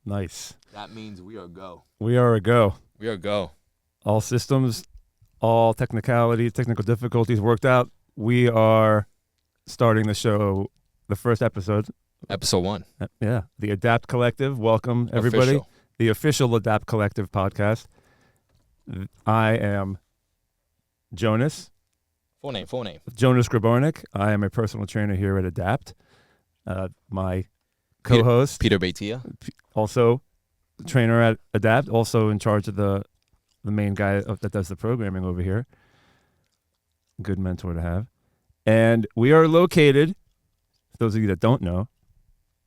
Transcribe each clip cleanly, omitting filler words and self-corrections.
Nice. That means we are go. We are a go. We are go. All systems, all technical difficulties worked out. We are starting the show, the first episode. Episode 1. Yeah. The Adapt Collective. Welcome, everybody. Official. The official Adapt Collective podcast. I am Jonas. Full name. Jonas Grabarnik. I am a personal trainer here at Adapt. My co-host, Peter Beitia. also trainer at Adapt, also in charge of the main guy that does the programming over here. Good mentor to have. And we are located, for those of you that don't know,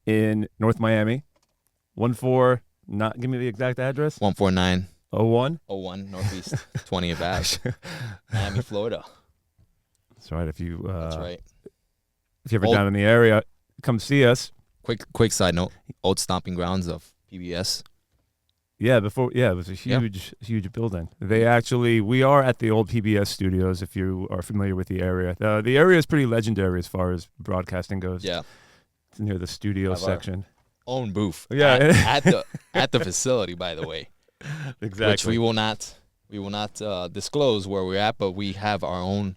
in North Miami. Give me the exact address. 14901 01. Northeast 20th Ave, Miami, Florida. That's right. That's right. If you're ever down in the area, come see us. Quick side note: old stomping grounds of PBS. Yeah, it was a huge building. We are at the old PBS studios, if you are familiar with the area. The area is pretty legendary as far as broadcasting goes. Yeah. It's near the studio section. Own booth. Yeah. At the facility, by the way. Exactly. Which we will not disclose where we're at, but we have our own.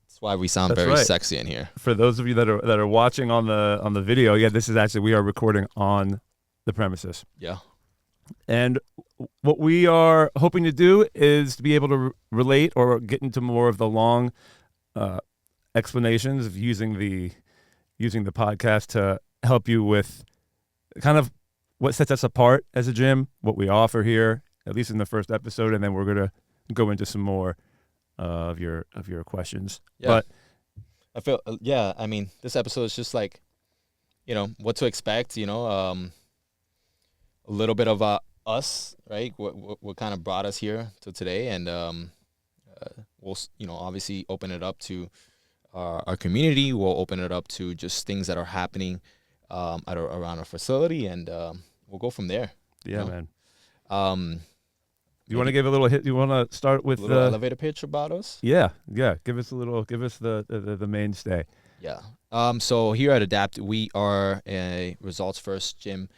That's why we sound very sexy in here. For those of you that are watching on the video, we are recording on the premises. Yeah. And what we are hoping to do is to be able to relate or get into more of the long explanations of using the podcast to help you with kind of what sets us apart as a gym, what we offer here, at least in the first episode, and then we're going to go into some more of your questions. Yeah. But I feel I mean, this episode is just like, what to expect, a little bit of us, right? What kind of brought us here to today, and we'll obviously open it up to our community. We'll open it up to just things that are happening around our facility, and we'll go from there. Yeah, man. You want to give a little hit? You want to start with the elevator pitch about us? Yeah. Give us the mainstay. Yeah. So here at Adapt, we are a results first gym.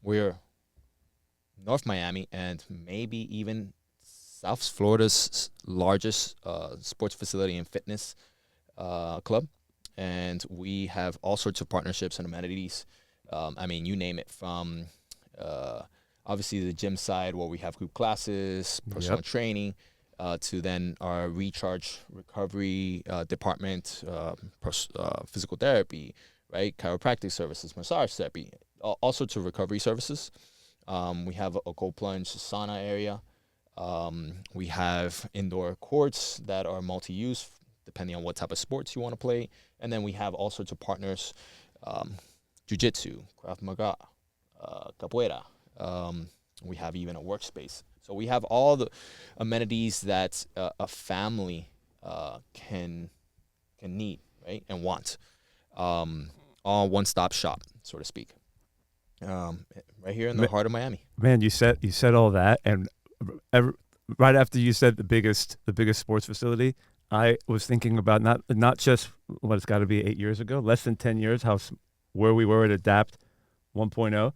We're North Miami and maybe even South Florida's largest sports facility and fitness club. And we have all sorts of partnerships and amenities. You name it, from obviously the gym side, where we have group classes, personal training, to then our recharge recovery department, physical therapy, right? Chiropractic services, massage therapy, all sorts of recovery services. We have a cold plunge sauna area. We have indoor courts that are multi-use, depending on what type of sports you want to play. And then we have all sorts of partners, jiu-jitsu, Krav Maga, capoeira. We have even a workspace. So we have all the amenities that a family can need, right, and want. All one-stop shop, so to speak. Right here in the heart of Miami. Man, you said all that, and right after you said the biggest sports facility, I was thinking about not just what it's got to be 8 years ago, less than 10 years, where we were at Adapt 1.0.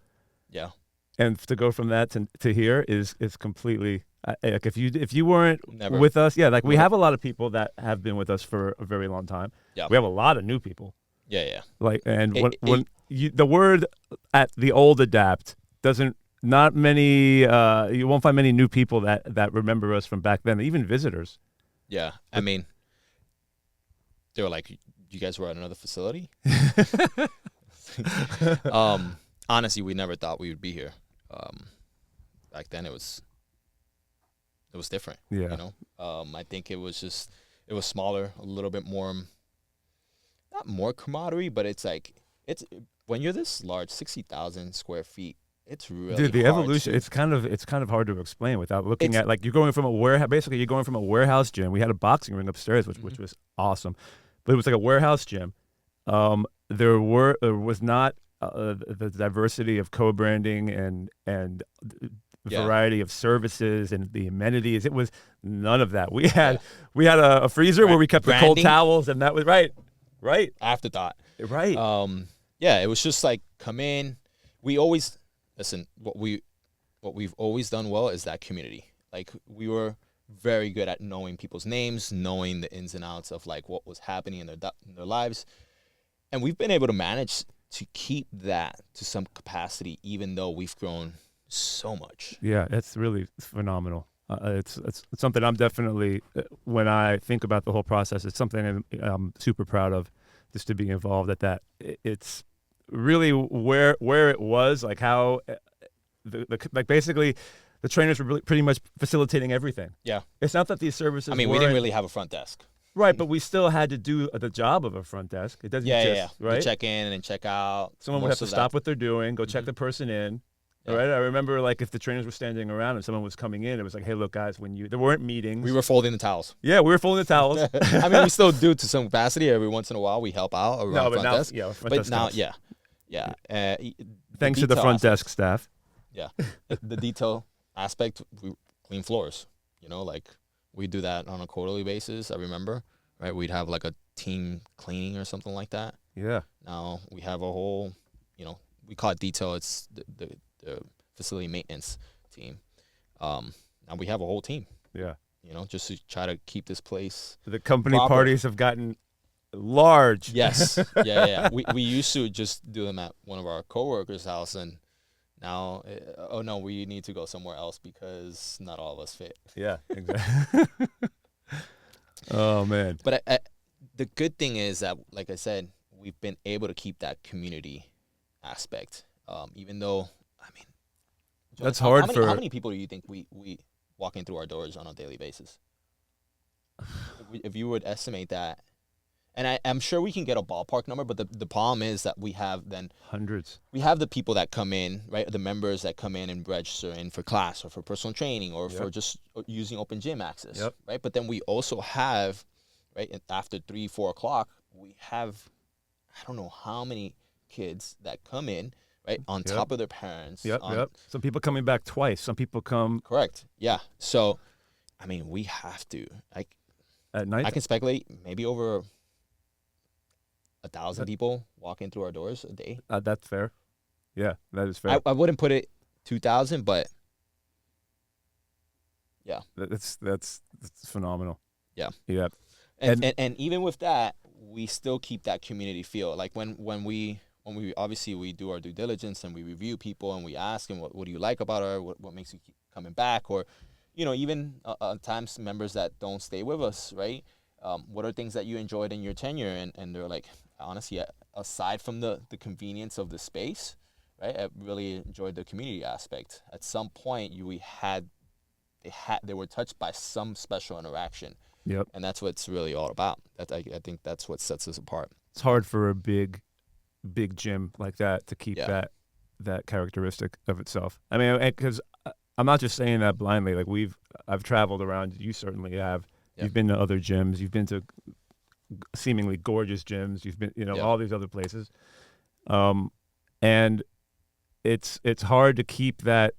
Yeah. And to go from that to here is completely like if you weren't Never. with us, we have a lot of people that have been with us for a very long time. Yeah. We have a lot of new people. Yeah. The word at the old Adapt not many you won't find many new people that remember us from back then, even visitors. Yeah. They were like, you guys were at another facility? Honestly, we never thought we would be here. Back then it was different. Yeah. I think it was smaller, a little bit more, not more camaraderie, but it's when you're this large, 60,000 square feet, it's really the hard evolution. It's kind of hard to explain without looking at, like, you're going from a warehouse. Basically, you're going from a warehouse gym. We had a boxing ring upstairs, which was awesome, but it was like a warehouse gym. There was not the diversity of co-branding and variety of services and the amenities. It was none of that. We had a freezer where we kept the cold towels, and that was right. Afterthought. Right. It was just like, come in. we always listen. What we've always done well is that community. Like we were very good at knowing people's names, knowing the ins and outs of like what was happening in their lives, and we've been able to manage to keep that to some capacity, even though we've grown so much. Yeah, it's really phenomenal. It's something I'm definitely, when I think about the whole process, it's something I'm super proud of, just to be involved at that. It's really where it was, like how like basically the trainers were really pretty much facilitating everything. Yeah. It's not that these services I mean, we didn't really have a front desk. Right, but we still had to do the job of a front desk. It doesn't just, right? You check in and check out. Someone would have to stop what they're doing, go check the person in. Yeah. Right. I remember, like, if the trainers were standing around and someone was coming in, it was like, "Hey, look, guys, there weren't meetings. We were folding the towels." Yeah, we were folding the towels. I mean, we still do to some capacity. Every once in a while, we help out around front desk. Yeah, front desk now, thanks to the front desk staff. Yeah, the detail aspect, we clean floors. You know, like we do that on a quarterly basis. I remember, right? We'd have like a team cleaning or something like that. Yeah. Now we have a whole, we call it detail. It's the facility maintenance team. Now we have a whole team. Yeah. Just to try to keep this place. The company proper. Parties have gotten large. Yes. Yeah. We used to just do them at one of our coworkers' house, and now, oh no, we need to go somewhere else because not all of us fit. Yeah, exactly. Oh man. But the good thing is that, like I said, we've been able to keep that community aspect. Even though, I mean, that's hard how many people do you think we walk in through our doors on a daily basis? If you would estimate that, and I'm sure we can get a ballpark number, but the problem is that we have then hundreds. We have the people that come in, right? The members that come in and register in for class or for personal training or for just using open gym access, right? But then we also have, right, after 3-4 o'clock, we have, I don't know how many kids that come in, right, on top of their parents. Some people coming back twice. Some people come. Correct. Yeah. So, I mean, we have to, like, at night. I can speculate maybe over 1,000 people walking through our doors a day. That's fair. Yeah, that is fair. I wouldn't put it 2,000, but yeah, that's phenomenal. Yeah. And even with that, we still keep that community feel. Like when we obviously we do our due diligence and we review people and we ask them what do you like about her, what makes you keep coming back, or even times members that don't stay with us, right? What are things that you enjoyed in your tenure? And they're like, honestly, aside from the convenience of the space, right, I really enjoyed the community aspect. At some point, they were touched by some special interaction. Yep. And that's what it's really all about. I think that's what sets us apart. It's hard for a big gym like that to keep that characteristic of itself. I mean, because I'm not just saying that blindly. Like I've traveled around. You certainly have. Yep. You've been to other gyms. You've been to seemingly gorgeous gyms. You've been, all these other places. And it's hard to keep that,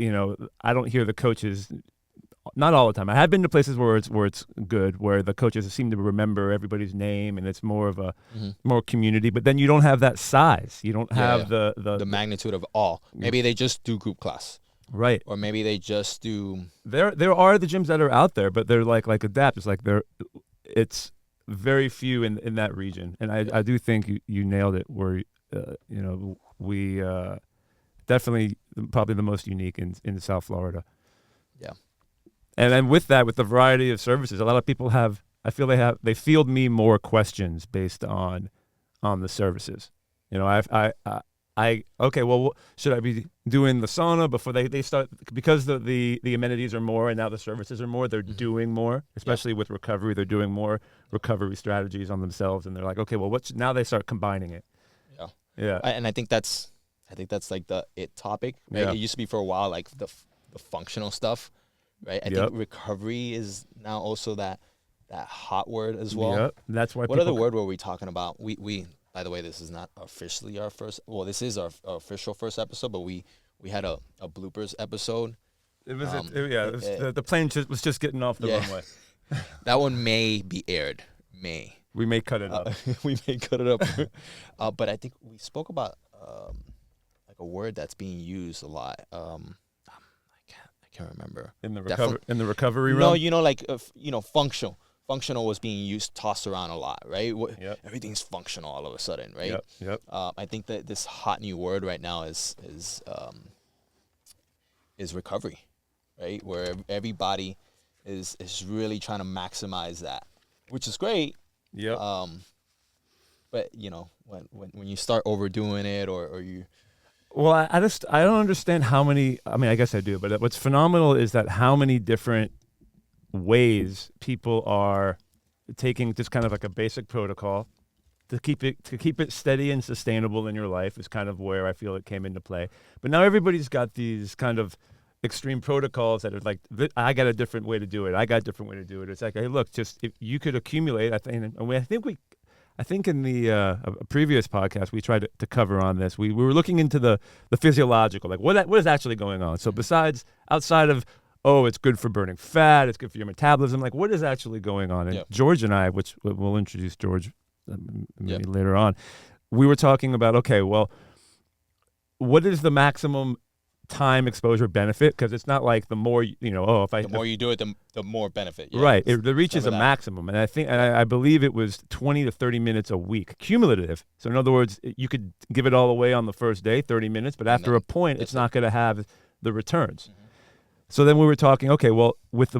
I don't hear the coaches, not all the time. I have been to places where it's good, where the coaches seem to remember everybody's name and it's more of a more community, but then you don't have that size. You don't have the magnitude of all. Maybe they just do group class. Right. Or maybe they just do. There are the gyms that are out there, but they're like Adapt. It's like it's very few in that region. And I do think you nailed it where, we definitely probably the most unique in South Florida. Yeah. And then with that, with the variety of services, a lot of people they field me more questions based on the services. Okay, well, should I be doing the sauna before they start? Because the amenities are more and now the services are more, they're doing more, especially with recovery. They're doing more recovery strategies on themselves, and they're like, okay, well, now they start combining it. Yeah. Yeah. And I think that's like the it topic. Right? Yeah. It used to be for a while like the functional stuff, right? I think recovery is now also that hot word as well. Yep. That's why. What other word were we talking about? We by the way, this is not officially our first. Well, this is our official first episode, but we had a bloopers episode. It was the plane was just getting off the runway. That one may be aired. We may cut it up. We may cut it up. But I think we spoke about like a word that's being used a lot. I can't remember. In the Definitely- recovery No, realm. like functional. Functional was being used, tossed around a lot, right? Yep. Everything's functional all of a sudden, right? Yep. I think that this hot new word right now is recovery, right? Where everybody is really trying to maximize that, which is great. Yep. But when you start overdoing it, or you, Well, I don't understand how many. I mean, I guess I do, but what's phenomenal is that how many different ways people are taking just kind of like a basic protocol to keep it steady and sustainable in your life is kind of where I feel it came into play. But now everybody's got these kind of extreme protocols that are like, I got a different way to do it. I got a different way to do it. It's like, hey, look, just if you could accumulate. I think in the a previous podcast we tried to cover on this. We were looking into the physiological, like what is actually going on. So besides outside of, oh, it's good for burning fat, it's good for your metabolism, like what is actually going on? And Yep. George and I, which we'll introduce George maybe later on, we were talking about, okay, well, what is the maximum time exposure benefit? Because it's not like the more the more you do it, the more benefit. Yeah. Right. It reaches a Remember that. maximum. And I believe it was 20 to 30 minutes a week, cumulative. So in other words, you could give it all away on the first day, 30 minutes, but after then a point, it's that's not going to have the returns. Mhm. So then we were talking, okay, well, with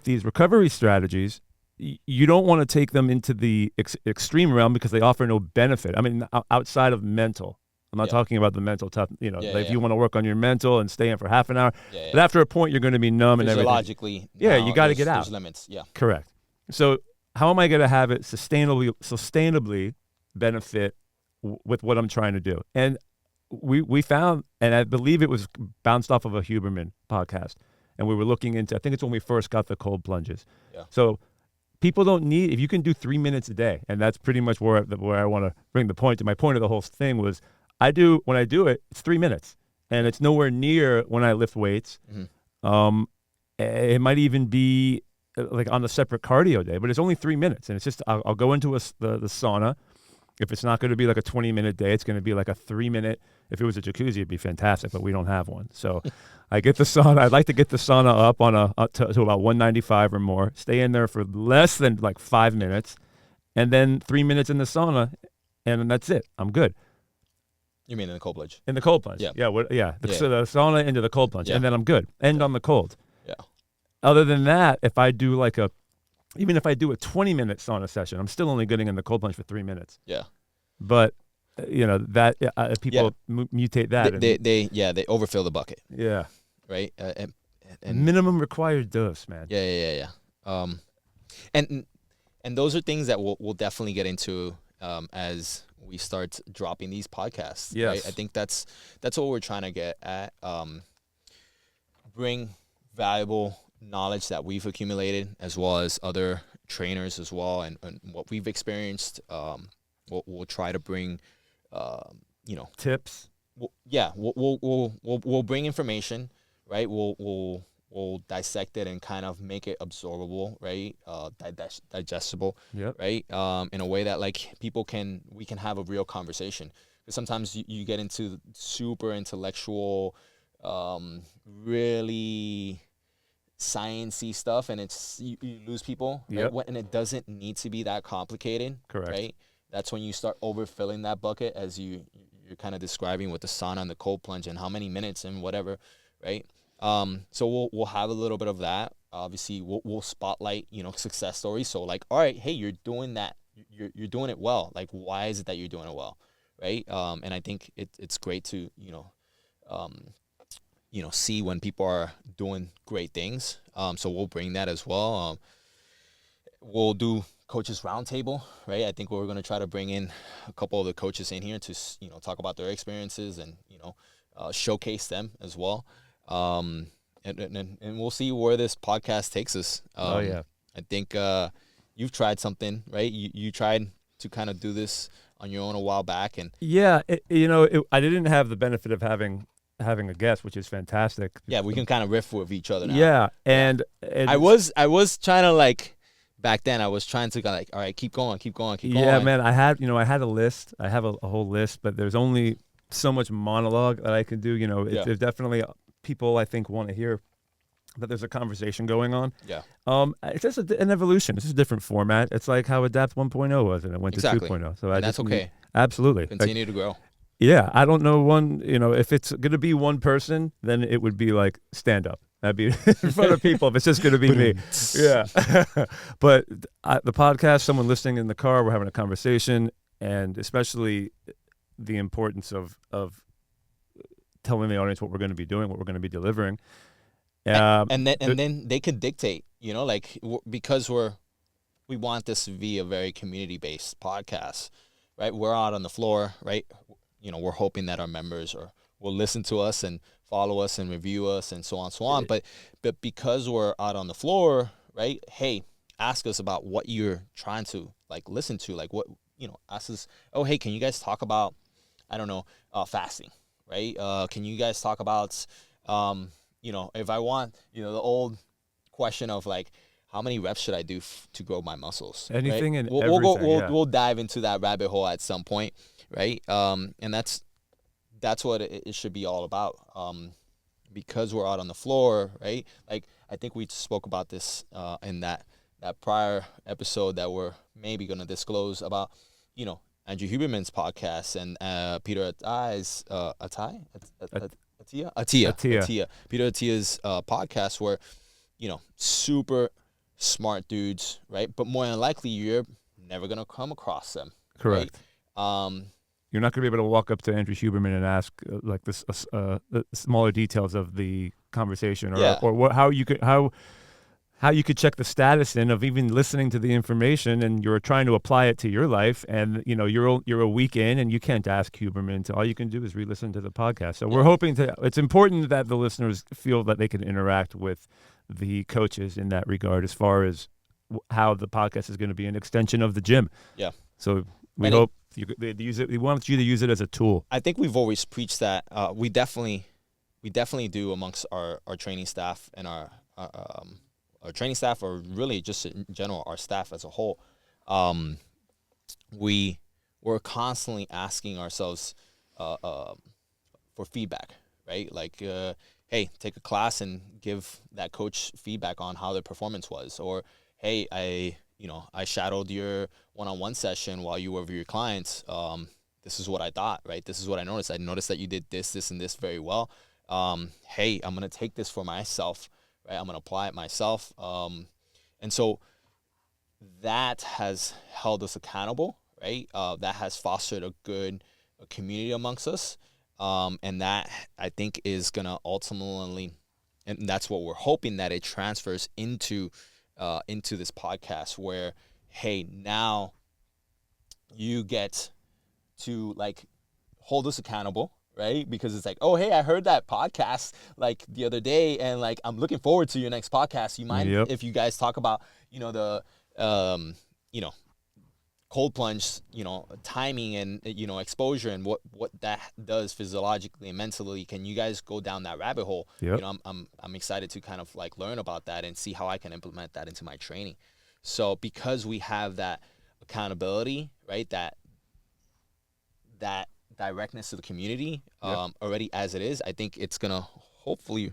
these recovery strategies, you don't want to take them into the extreme realm because they offer no benefit. I mean, outside of mental. I'm not Yeah. talking about the mental tough, Yeah, if yeah. you want to work on your mental and stay in for half an hour. Yeah, But after a point, you're going to be numb and everything. physiologically, Yeah, now you gotta there's- get out. There's limits. Yeah. Correct. So how am I going to have it sustainably benefit with what I'm trying to do? And we found, and I believe it was bounced off of a Huberman podcast, and we were looking into, I think it's when we first got the cold plunges. Yeah. So people don't need, if you can do 3 minutes a day, and that's pretty much where I want to bring the point to. My point of the whole thing was, when I do it, it's 3 minutes, and it's nowhere near when I lift weights. Mhm. It might even be like on a separate cardio day, but it's only 3 minutes, and it's just I'll go into the sauna. If it's not going to be like a 20-minute day, it's going to be like a 3-minute. If it was a jacuzzi, it'd be fantastic, but we don't have one. So I get the sauna. I'd like to get the sauna up on to about 195 or more. Stay in there for less than like 5 minutes, and then 3 minutes in the sauna, and then that's it. I'm good. You mean in the cold plunge? In the cold plunge. Yeah. So the sauna into the cold plunge, Yeah. and then I'm good. End on the cold. Yeah. Other than that, if I do even if I do a 20-minute sauna session, I'm still only getting in the cold plunge for 3 minutes. Yeah. But that people mutate that. They overfill the bucket, Yeah. right? And Minimum required dose, man. yeah. And those are things that we'll definitely get into as we start dropping these podcasts. Yes. Right? I think that's what we're trying to get at. Bring valuable knowledge that we've accumulated, as well as other trainers as well, and what we've experienced. We'll try to bring, Tips. we'll bring information, right? We'll dissect it and kind of make it absorbable, right? Digestible, Yep. right? In a way that like we can have a real conversation. Because sometimes you get into super intellectual, really sciencey stuff, and you lose people. Yep. Right? And it doesn't need to be that complicated. Correct. Right. That's when you start overfilling that bucket, as you're kind of describing with the sauna and the cold plunge and how many minutes and whatever, right? So we'll have a little bit of that. Obviously, we'll spotlight success stories. So like, all right, hey, you're doing that. You're doing it well. Like, why is it that you're doing it well, right? And I think it's great to see when people are doing great things. So we'll bring that as well. We'll do coaches roundtable, right? I think we're going to try to bring in a couple of the coaches in here to talk about their experiences and showcase them as well. And we'll see where this podcast takes us. I think you've tried something, right? You tried to kind of do this on your own a while back, and Yeah, I didn't have the benefit of having a guest, which is fantastic. yeah, we can kind of riff with each other now. Yeah, and I was trying to like. Back then, I was trying to kind of like, all right, keep going. Yeah, man. I had a list. I have a whole list, but there's only so much monologue that I can do. You know, Yeah. there's definitely people I think want to hear that there's a conversation going on. Yeah. It's just an evolution. It's just a different format. It's like how Adapt 1.0 was, and it went Exactly. to 2.0. So And that's okay. Absolutely. Continue to grow. Yeah, I don't know one. You know, if it's going to be one person, then it would be like stand up. That'd be in front of people. If it's just going to be me, yeah. But the podcast, someone listening in the car, we're having a conversation, and especially the importance of telling the audience what we're going to be doing, what we're going to be delivering. And then they could dictate, you know, like because we want this to be a very community-based podcast, right? We're out on the floor, right? You know, we're hoping that our members will listen to us and follow us and review us and so on and so on. But because we're out on the floor, right? Hey, ask us about what you're trying to like listen to, like what, you know, ask us, oh, hey, can you guys talk about, I don't know, fasting, right? Can you guys talk about, you know, if I want, you know, the old question of like, how many reps should I do to grow my muscles? Anything right? and we'll everything. We'll dive into that rabbit hole at some point, right? And that's what it should be all about. Because we're out on the floor, right? Like I think we spoke about this in that prior episode that we're maybe going to disclose about, you know, Andrew Huberman's podcast and Peter Attia's Peter Attia's podcast, where, you know, super smart dudes, right? But more than likely, you're never gonna come across them. Correct. Right? You're not going to be able to walk up to Andrew Huberman and ask like this the smaller details of the conversation, or how you could check the status of even listening to the information, and you're trying to apply it to your life, and you know you're a week in, and you can't ask Huberman. So all you can do is re-listen to the podcast. So we're hoping it's important that the listeners feel that they can interact with the coaches in that regard, as far as how the podcast is going to be an extension of the gym. Yeah. So we hope they use it. We want you to use it as a tool. I think we've always preached that. We definitely do amongst our training staff and our training staff, or really just in general our staff as a whole. We're constantly asking ourselves for feedback, right? Like, hey, take a class and give that coach feedback on how their performance was, or hey, I shadowed your one-on-one session while you were with your clients. This is what I thought, right? This is what I noticed. I noticed that you did this, and this very well. Hey, I'm going to take this for myself, right? I'm going to apply it myself. And so that has held us accountable, right? That has fostered a good community amongst us. And that, I think, is going to ultimately, and that's what we're hoping, that it transfers into this podcast, where, hey, now you get to like hold us accountable, right? Because it's like, oh, hey, I heard that podcast like the other day, and like I'm looking forward to your next podcast. You mind if you guys talk about, you know, the cold plunge, you know, timing and, you know, exposure and what that does physiologically and mentally? Can you guys go down that rabbit hole? Yep. You know, I'm excited to kind of like learn about that and see how I can implement that into my training. So because we have that accountability, right, that directness to the community already as it is, I think it's gonna hopefully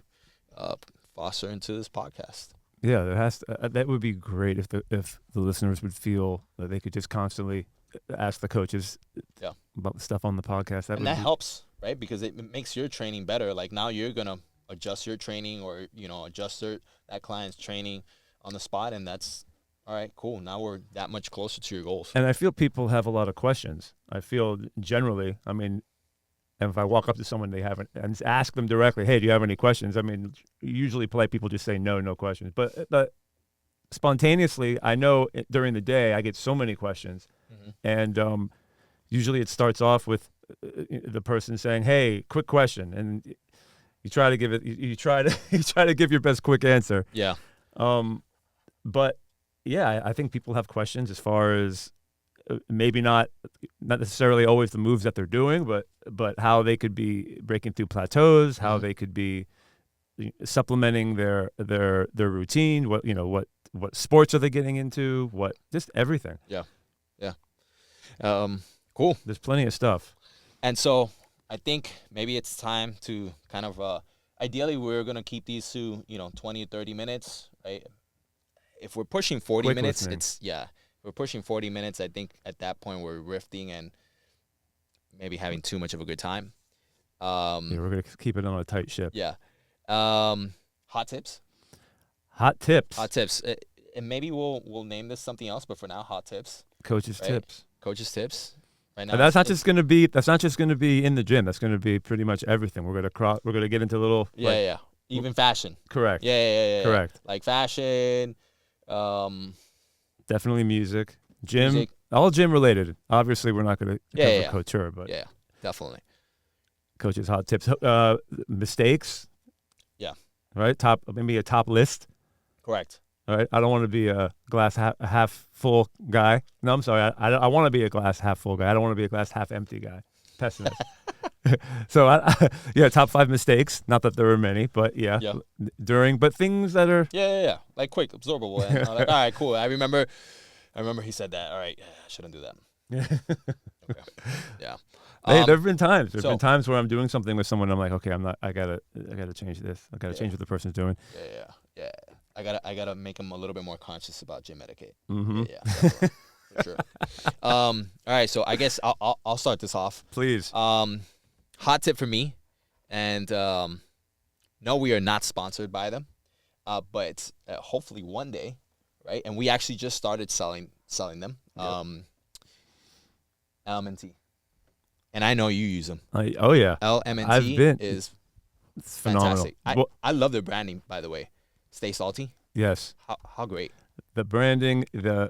foster into this podcast. Yeah, there has to, that would be great if the listeners would feel that they could just constantly ask the coaches about the stuff on the podcast. That helps, right? Because it makes your training better. Like now you're gonna adjust your training, or, you know, adjust that client's training on the spot, and that's all right. Cool. Now we're that much closer to your goals. And I feel people have a lot of questions. I feel generally, I mean, and if I walk up to someone they haven't and ask them directly, hey, do you have any questions? I mean, usually polite people just say no questions. But spontaneously, I know during the day I get so many questions, and usually it starts off with the person saying, "Hey, quick question," and you try to give it. You try to give your best quick answer. Yeah. But yeah, I think people have questions as far as maybe not necessarily always the moves that they're doing, but how they could be breaking through plateaus, how they could be supplementing their routine, what sports are they getting into, just everything. Cool. There's plenty of stuff. And so I think maybe it's time to kind of. Ideally, we're gonna keep these to 20 to 30 minutes, right? If we're pushing 40 Quick minutes, listening. If we're pushing 40 minutes, I think at that point we're riffing and maybe having too much of a good time. Yeah, we're gonna keep it on a tight ship. Yeah. Hot tips. Hot tips. Hot tips. And maybe we'll name this something else, but for now, hot tips. Coaches Right. tips. Coaches tips. Right now. And that's not just gonna be. That's not just gonna be in the gym. That's gonna be pretty much everything. We're gonna get into little. Yeah, like, yeah. Even fashion. Correct. Yeah. Correct. Like fashion. Definitely music. Gym. Music. All gym related. Obviously, we're not gonna cover Yeah. couture, but Yeah, definitely. coaches hot tips. Mistakes. Yeah. Right. Maybe a top list. Correct. All right. I don't want to be a glass half full guy. No, I'm sorry. I want to be a glass half full guy. I don't want to be a glass half empty guy. Pessimist. So top 5 mistakes. Not that there were many, but Yeah. but things that are Yeah. Like quick, absorbable. And I'm like, all right, cool. I remember he said that. All right, I shouldn't do that. Okay. Yeah. Hey, there've been times. There've so- been times where I'm doing something with someone. I'm like, okay, I gotta change this. I gotta change what the person's doing. Yeah. I gotta make him a little bit more conscious about gym etiquette. Mm-hmm. Yeah, definitely. For sure. All right, so I guess I'll start this off. Please. Hot tip for me, and no, we are not sponsored by them, but hopefully one day, right? And we actually just started selling them. Yep. LMNT, and I know you use them. Oh yeah, LMNT I've been. is It's phenomenal. fantastic. I love their branding, by the way. Stay salty. Yes, How great. the branding, the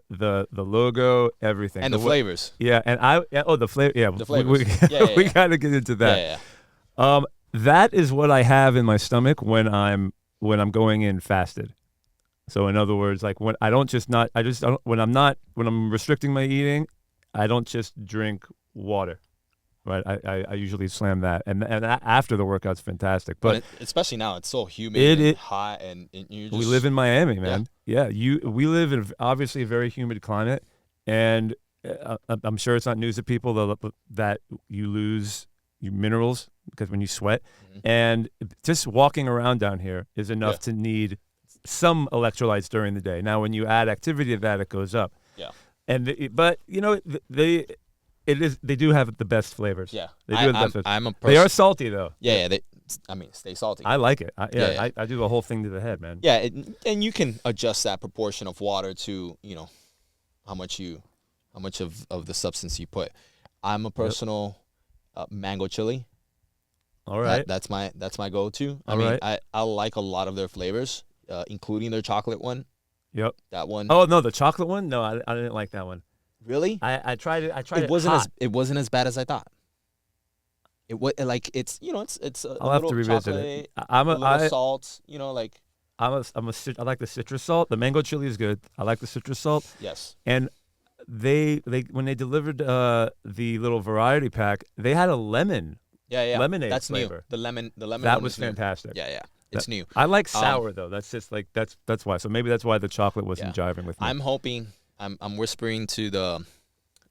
logo, everything, And the flavors. Yeah, and the flavor. Yeah, The flavors. we Yeah. gotta get into that. Yeah. That is what I have in my stomach when I'm going in fasted. So in other words, like when when I'm restricting my eating, I don't just drink water, right? I usually slam that, and after the workout's fantastic. But Especially now, it's so humid It- and it- hot, and you just we live in Miami, man. Yeah, we live in obviously a very humid climate, and I'm sure it's not news to people that you lose your minerals because when you sweat, Mhm. and just walking around down here is enough Yeah. to need some electrolytes during the day. Now, when you add activity to that, it goes up. Yeah. But they do have the best flavors. Yeah. They do have the best flavors. I'm a person. They are salty though. Yeah. Stay salty. I like it. Yeah. I do the whole thing to the head, man. Yeah, and you can adjust that proportion of water to how much of the substance you put. I'm a personal mango chili. All right. That's my go-to. All right. I like a lot of their flavors, including their chocolate one. Yep. That one. Oh no, the chocolate one? No, I didn't like that one. Really? I tried it. It wasn't hot. it wasn't as bad as I thought. It was like it's a I'll have to little revisit chocolate, it. a little salt. Like I like the citrus salt. The mango chili is good. I like the citrus salt. yes. And they when they delivered the little variety pack, they had a lemon. Yeah. Lemonade That's flavor. new. The lemon. That one was is new. fantastic. Yeah. It's new. I like sour though. That's just like that's why. So maybe that's why the chocolate wasn't Yeah. jiving with me. I'm hoping. I'm whispering to the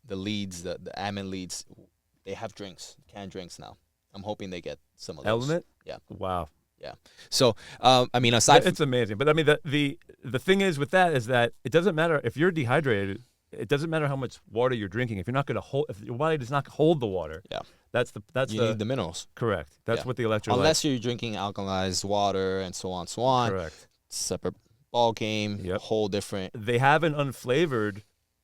leads, the admin leads. They have canned drinks now. I'm hoping they get some of those. Element? Yeah. Wow. So, aside from It's amazing. But I mean the thing is with that is that it doesn't matter if you're dehydrated. It doesn't matter how much water you're drinking. If you're not going to hold, if your body does not hold the water, Yeah. that's you need the minerals. correct. That's Yeah. what the electrolytes. Unless you're drinking alkalized water and so on, correct. separate ball game, Yep. whole different. They have an unflavored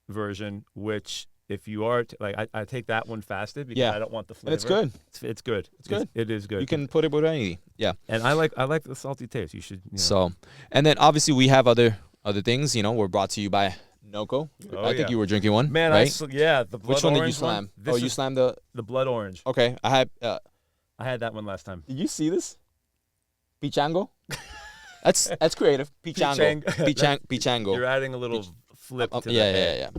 version, which if you are I take that one fasted because Yeah. I don't want the flavor. And it's good. It's good. It's good. It is good. You can put it with anything. Yeah. And I like the salty taste. You should. So, and then obviously we have other things. We're brought to you by Noco. Oh, I think yeah. you were drinking one, Man, right? the blood Which one did you orange slam? This You is slammed the. the blood orange. Okay, I had. I had that one last time. Did you see this? Pichango. That's creative. Pichango. Pichango. You're adding a little flip to the Yeah. head.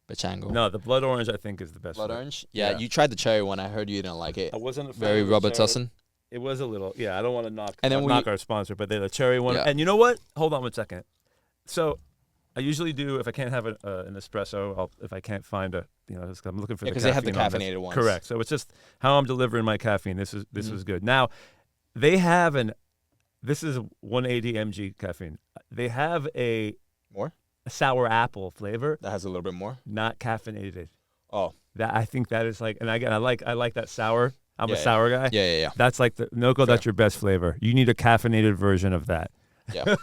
Pichango. No, the blood orange I think is the best. Blood one. orange. Yeah, Yeah. you tried the cherry one. I heard you didn't like it. I wasn't a fan Very of the cherry. Robitussin. It was a little. Yeah, I don't want to knock And then knock our sponsor, but they're the cherry one. Yeah. And you know what? Hold on one second. So I usually do if I can't have an espresso. If I can't find I'm looking for the because they have the caffeine on this. caffeinated ones. Correct. So it's just how I'm delivering my caffeine. This Mhm. is good. Now, they have this is 180 mg caffeine. They have a More? sour apple flavor, That has a little bit more. not caffeinated. Oh, That I think that is like, and again, I like that sour. I'm Yeah, a sour guy. yeah. That's like the Noco. That's your best flavor. You need a caffeinated version of that. Yeah.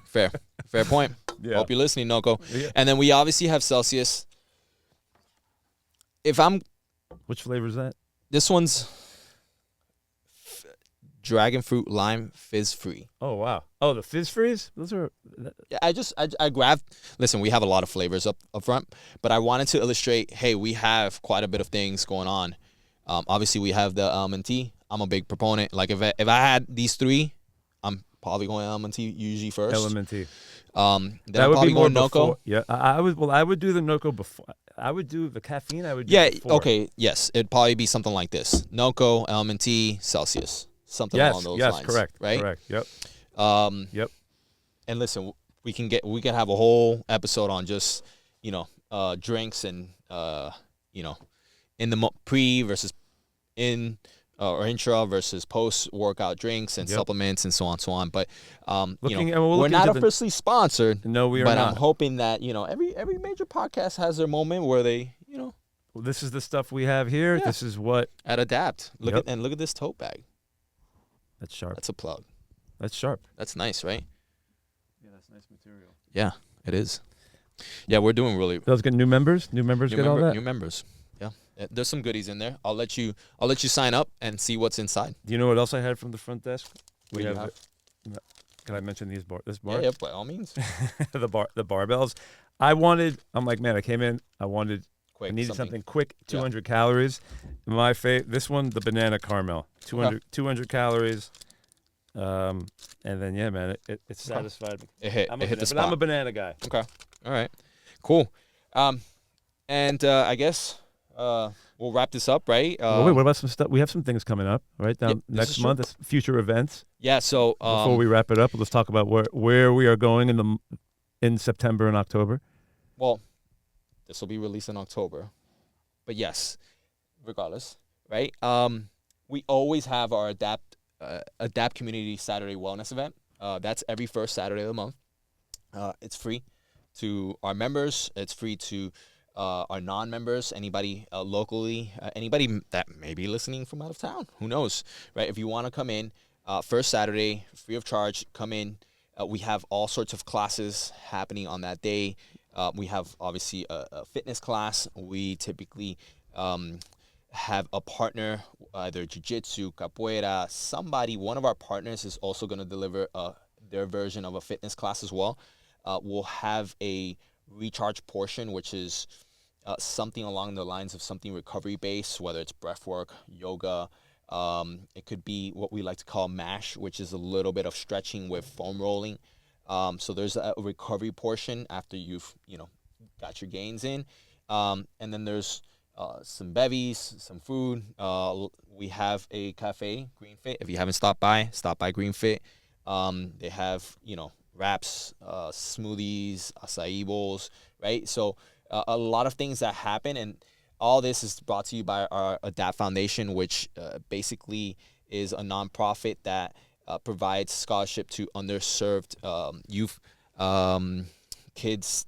Fair point. Yeah. Hope you're listening, Noco. Yeah. And then we obviously have Celsius. Which flavor is that? This one's dragon fruit lime fizz free. Oh wow. Oh, the fizz freeze. Those are. Yeah, I grabbed. Listen, we have a lot of flavors up front, but I wanted to illustrate. Hey, we have quite a bit of things going on. Obviously, we have the almond tea. I'm a big proponent. Like if I had these three, I'm probably going almond tea usually first. Element tea. Then That I'm would probably be more going Noco. before. Yeah, I would do the Noco before. I would do the caffeine. I would do Yeah. before. Okay. Yes. It'd probably be something like this: Noco, almond tea, Celsius, something along those lines. Yes, correct. Right. Correct. Yep. Yep. And listen, we can have a whole episode on just drinks and in the pre versus in or intra versus post workout drinks and Yep. supplements and so on. But And we'll we're look not into officially sponsored. No, we are but not. I'm hoping that every major podcast has their moment where they Well, this is the stuff we have here. Yeah. This is what. adapt. Look Yep. at this tote bag. That's sharp. That's a plug. That's sharp. That's nice, right? Yeah, that's nice material. Yeah, it is. Yeah, we're doing really Those get new members. New members get all that. new members. Yeah, there's some goodies in there. I'll let you sign up and see what's inside. Do you know what else I had from the front desk? What do you have? Can I mention this bar? Yeah, by all means. the barbells. I'm like, man, I came in. I Quick, needed something quick. 200 calories. My favorite. This one, the banana caramel. 200 calories. And then yeah, man, it satisfied me. It hit the But spot. I'm a banana guy. Okay. All right. Cool. And I guess we'll wrap this up, right? Wait, what about some stuff? We have some things coming up, right? Down this next is month. It's future events. Yeah. So Before we wrap it up, let's talk about where we are going in September and October. well, this will be released in October, but yes, regardless, right? We always have our Adapt Community Saturday Wellness event. That's every first Saturday of the month. It's free to our members. It's free to our non-members, anybody locally, anybody that may be listening from out of town. Who knows, right? If you want to come in, first Saturday, free of charge, come in. We have all sorts of classes happening on that day. We have, obviously, a fitness class. We typically have a partner, either jiu-jitsu, capoeira, one of our partners is also going to deliver their version of a fitness class as well. We'll have a recharge portion, which is something along the lines of something recovery-based, whether it's breath work, yoga. It could be what we like to call MASH, which is a little bit of stretching with foam rolling. So there's a recovery portion after you've got your gains in. And then there's some bevies, some food. We have a cafe, Green Fit. If you haven't stopped by Green Fit. They have, wraps, smoothies, acai bowls, right? So a lot of things that happen, and all this is brought to you by our Adapt Foundation, which basically is a nonprofit that provides scholarship to underserved youth, kids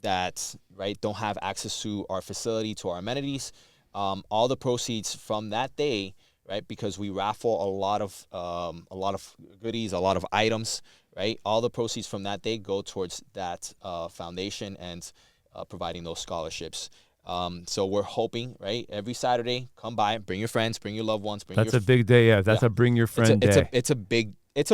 that don't have access to our facility, to our amenities. All the proceeds from that day, right? Because we raffle a lot of goodies, a lot of items, right? All the proceeds from that day go towards that foundation and providing those scholarships. So we're hoping, right? Every Saturday, come by, bring your friends, bring your loved ones, That's a big day. Yeah, that's a bring your friend day. It's a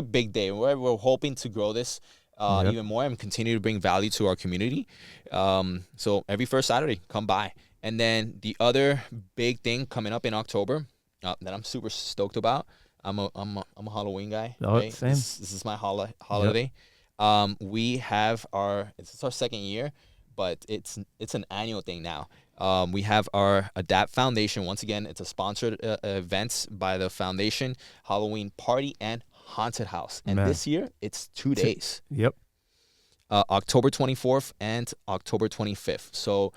big day. We're hoping to grow this even more and continue to bring value to our community. So every first Saturday, come by. And then the other big thing coming up in October that I'm super stoked about. I'm a Halloween guy. Oh, right? same. This is my holiday. We have it's our second year, but it's an annual thing now. We have our Adapt Foundation. Once again, it's a sponsored event by the foundation, Halloween party and haunted house. And Man. this year, it's 2 days. Yep. October 24th and October 25th. So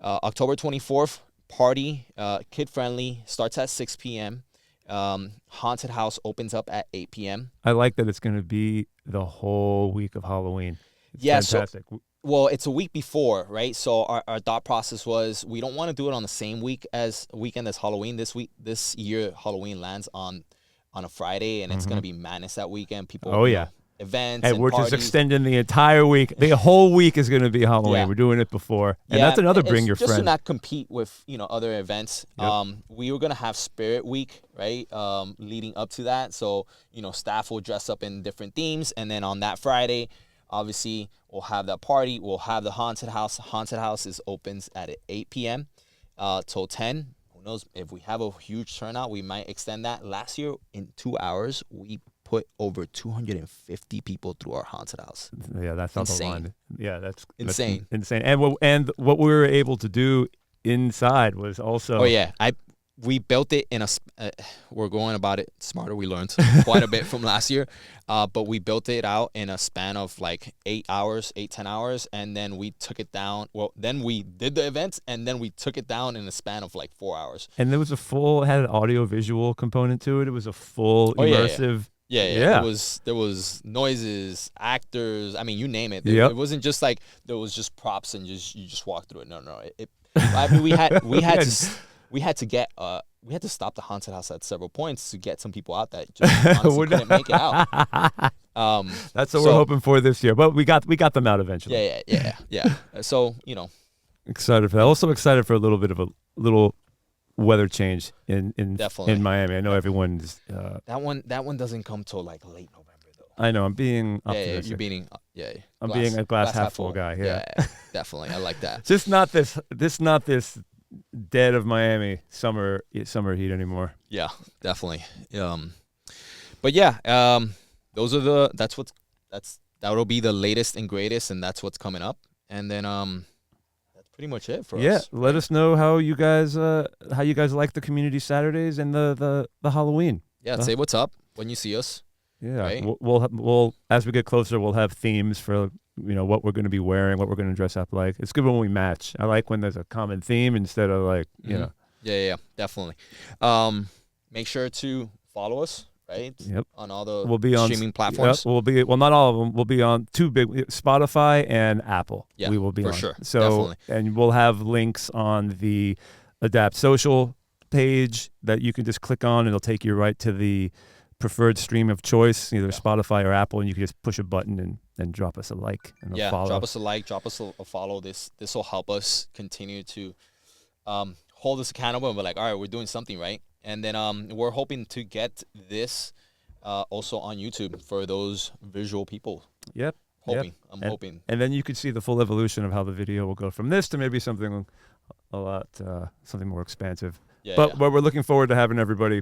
October 24th, party, kid-friendly, starts at 6 p.m. Haunted house opens up at 8 p.m. I like that it's going to be the whole week of Halloween. It's fantastic. Well, it's a week before, right? So our thought process was we don't want to do it on the same weekend as Halloween. This year, Halloween lands on a Friday, and it's going to be madness that weekend. People, events and we're parties. just extending the entire week. The whole week is going to be Halloween. Yeah. We're doing it before, and that's another bring your just friend. to not compete with other events. Yep. We were gonna have Spirit Week, right? Leading up to that, so staff will dress up in different themes, and then on that Friday, obviously we'll have that party. We'll have the haunted house. Haunted house opens at 8 p.m. Till 10. Who knows if we have a huge turnout, we might extend that. Last year in 2 hours, we put over 250 people through our haunted house. Yeah, that's not the Insane. line. Yeah, that's Insane. insane. And what we were able to do inside was also. Oh yeah, we built it in we're going about it smarter. We learned quite a bit from last year, but we built it out in a span of like 10 hours, and then we took it down. Well, then we did the events, and then we took it down in a span of like 4 hours. And there was it had an audio visual component to it. It was a full immersive. Yeah. There was noises, actors. I mean, you name it. Yep. It wasn't just like there was just props and you just walk through it. No. I mean, we had to stop the haunted house at several points to get some people out that just honestly couldn't make it out. That's what we're hoping for this year, but we got them out eventually. Yeah. So excited for that. Also excited for a little bit of a little weather change in Definitely. in Miami. I know everyone's that one doesn't come till like late November though. I know I'm being optimistic. You're being I'm being a glass half full guy. Yeah, definitely. I like that. Just not this dead of Miami summer heat anymore. Yeah, definitely. But yeah, those are that'll be the latest and greatest, and that's what's coming up. And then that's pretty much it for us. Yeah, let us know how you guys like the community Saturdays and the Halloween. Yeah, say what's up when you see us. Yeah, right? we'll as we get closer, we'll have themes for what we're going to be wearing, what we're going to dress up like. It's good when we match. I like when there's a common theme instead of like Yeah, definitely. Make sure to follow us. Right? Yep. On all the we'll be on streaming platforms. Yep, not all of them. We'll be on two big, Spotify and Apple. Yeah, we will be for on. sure. So, definitely. And we'll have links on the Adapt Social page that you can just click on, and it'll take you right to the preferred stream of choice, either Spotify or Apple, and you can just push a button and drop us a like and a follow. Drop us a like, drop us a follow. This will help us continue to hold us accountable and be like, all right, we're doing something right. And then we're hoping to get this also on YouTube for those visual people. Yep. I'm hoping. And then you could see the full evolution of how the video will go from this to maybe something a lot, something more expansive. But we're looking forward to having everybody.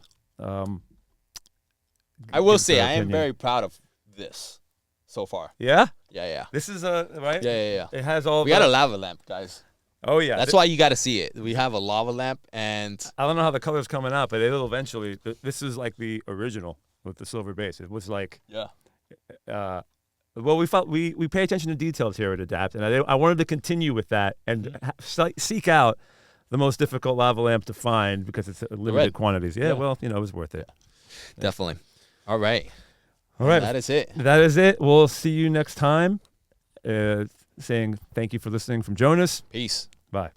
I will say I am very proud of this so far. Yeah? Yeah. This is right? Yeah. It has all. We got a lava lamp, guys. Oh yeah, that's why you got to see it. We have a lava lamp, and I don't know how the color's coming out, but it'll eventually. This is like the original with the silver base. It was like well, we pay attention to details here at Adapt, and I wanted to continue with that and seek out the most difficult lava lamp to find because it's limited quantities. Yeah, well, it was worth it. Definitely. All right. That is it. That is it. We'll see you next time. Saying thank you for listening from Jonas. Peace. Bye.